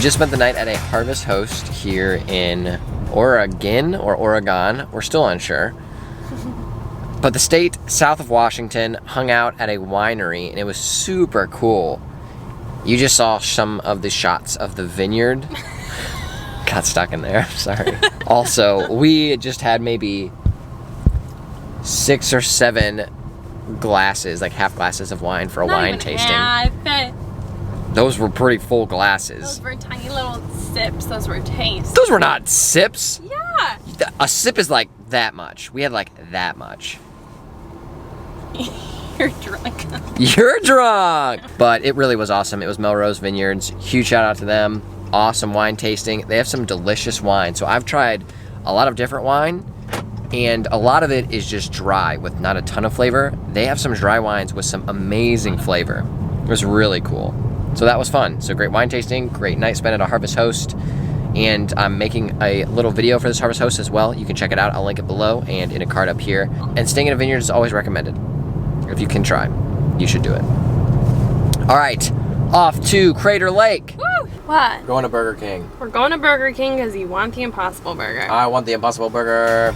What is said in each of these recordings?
just spent the night at a Harvest Host here in Oregon or Oregon. We're still unsure. But the state south of Washington, hung out at a winery, and it was super cool. You just saw some of the shots of the vineyard. Got stuck in there, sorry. Also, we just had maybe 6 or 7 glasses, like half glasses of wine for a wine tasting. Half. Those were pretty full glasses. Those were tiny little sips. Those were tastes. Those were not sips. Yeah. A sip is like that much. We had like that much. You're drunk. You're drunk! But it really was awesome. It was Melrose Vineyards. Huge shout out to them. Awesome wine tasting. They have some delicious wine. So I've tried a lot of different wine, and a lot of it is just dry with not a ton of flavor. They have some dry wines with some amazing flavor. It was really cool. So that was fun. So great wine tasting, great night spent at a Harvest Host. And I'm making a little video for this Harvest Host as well. You can check it out. I'll link it below and in a card up here. And staying in a vineyard is always recommended. If you can try, you should do it. All right, off to Crater Lake. Woo! What? Going to Burger King. We're going to Burger King because you want the Impossible Burger. I want the Impossible Burger.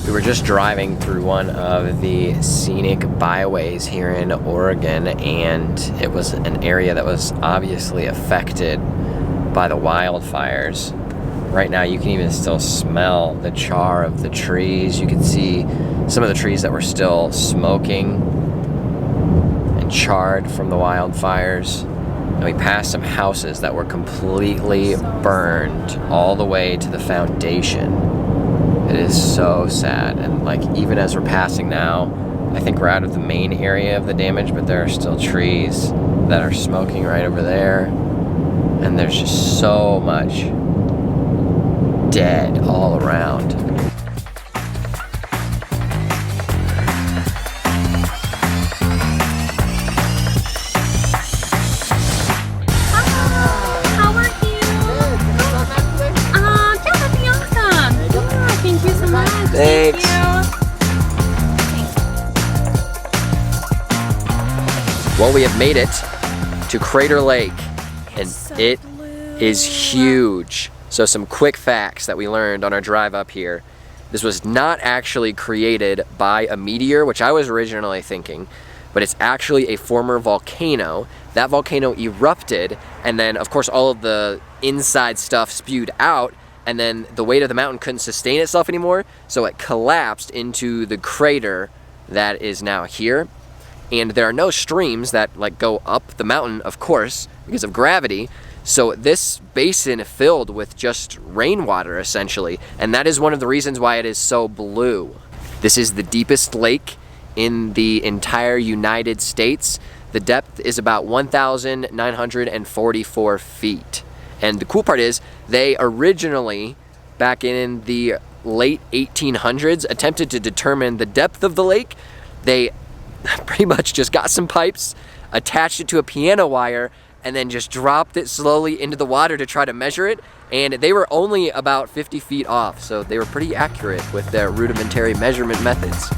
We were just driving through one of the scenic byways here in Oregon, and it was an area that was obviously affected by the wildfires. Right now you can even still smell the char of the trees. You can see some of the trees that were still smoking and charred from the wildfires. And we passed some houses that were completely burned all the way to the foundation. It is so sad, and like even as we're passing now, I think we're out of the main area of the damage, but there are still trees that are smoking right over there, and there's just so much dead all around. Thanks. Well, we have made it to Crater Lake, and it is huge. So some quick facts that we learned on our drive up here. This was not actually created by a meteor, which I was originally thinking, but it's actually a former volcano. That volcano erupted, and then of course all of the inside stuff spewed out, and then the weight of the mountain couldn't sustain itself anymore, so it collapsed into the crater that is now here. And there are no streams that like go up the mountain, of course, because of gravity. So this basin filled with just rainwater, essentially, and that is one of the reasons why it is so blue. This is the deepest lake in the entire United States. The depth is about 1,944 feet. And the cool part is, they originally, back in the late 1800s, attempted to determine the depth of the lake. They pretty much just got some pipes, attached it to a piano wire, and then just dropped it slowly into the water to try to measure it. And they were only about 50 feet off, so they were pretty accurate with their rudimentary measurement methods.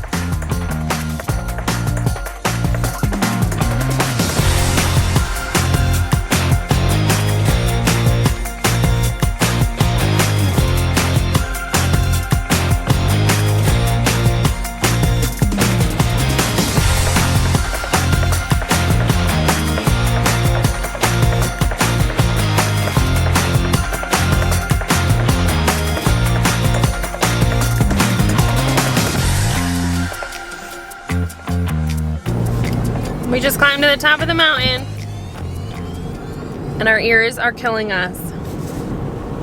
We just climbed to the top of the mountain, and our ears are killing us.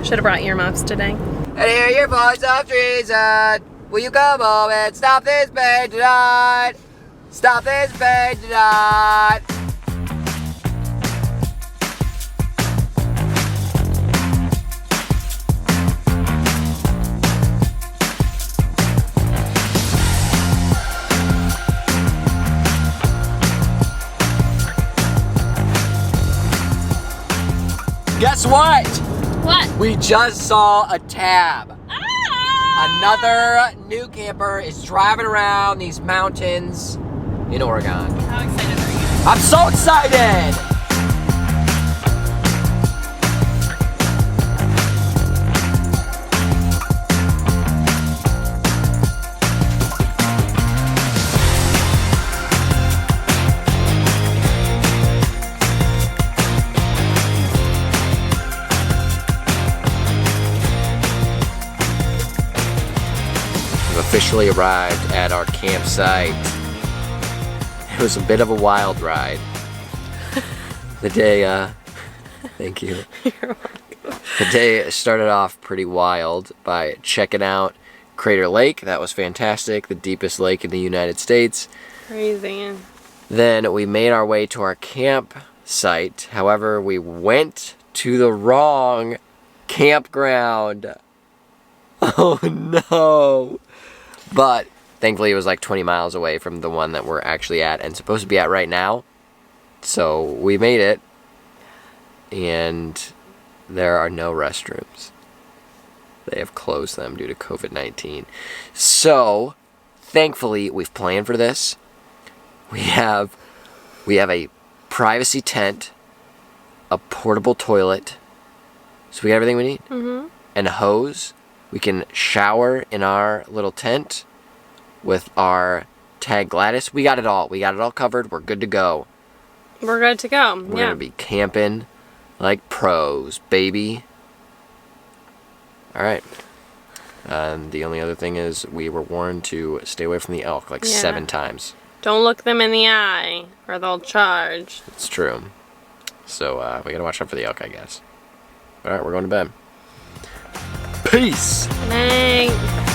Should have brought earmuffs today. And hear your voice of treason. Will you come home and stop this pain tonight? Stop this pain tonight. Guess what? What? We just saw a tab. Ah! Another new camper is driving around these mountains in Oregon. How excited are you? I'm so excited! Officially arrived at our campsite. It was a bit of a wild ride. The day, thank you. You're welcome. The day started off pretty wild by checking out Crater Lake. That was fantastic, the deepest lake in the United States. Crazy. Then we made our way to our campsite. However, we went to the wrong campground. Oh no! But thankfully it was like 20 miles away from the one that we're actually at and supposed to be at right now. So we made it, and there are no restrooms. They have closed them due to COVID-19. So thankfully we've planned for this. We have a privacy tent, a portable toilet, so we got everything we need, and a hose. We can shower in our little tent with our Tag Gladys. We got it all. We got it all covered. We're good to go. We're good to go. We're going to be camping like pros, baby. All right. The only other thing is we were warned to stay away from the elk like 7 times. Don't look them in the eye or they'll charge. It's true. So we got to watch out for the elk, I guess. All right, we're going to bed. Peace. Good night.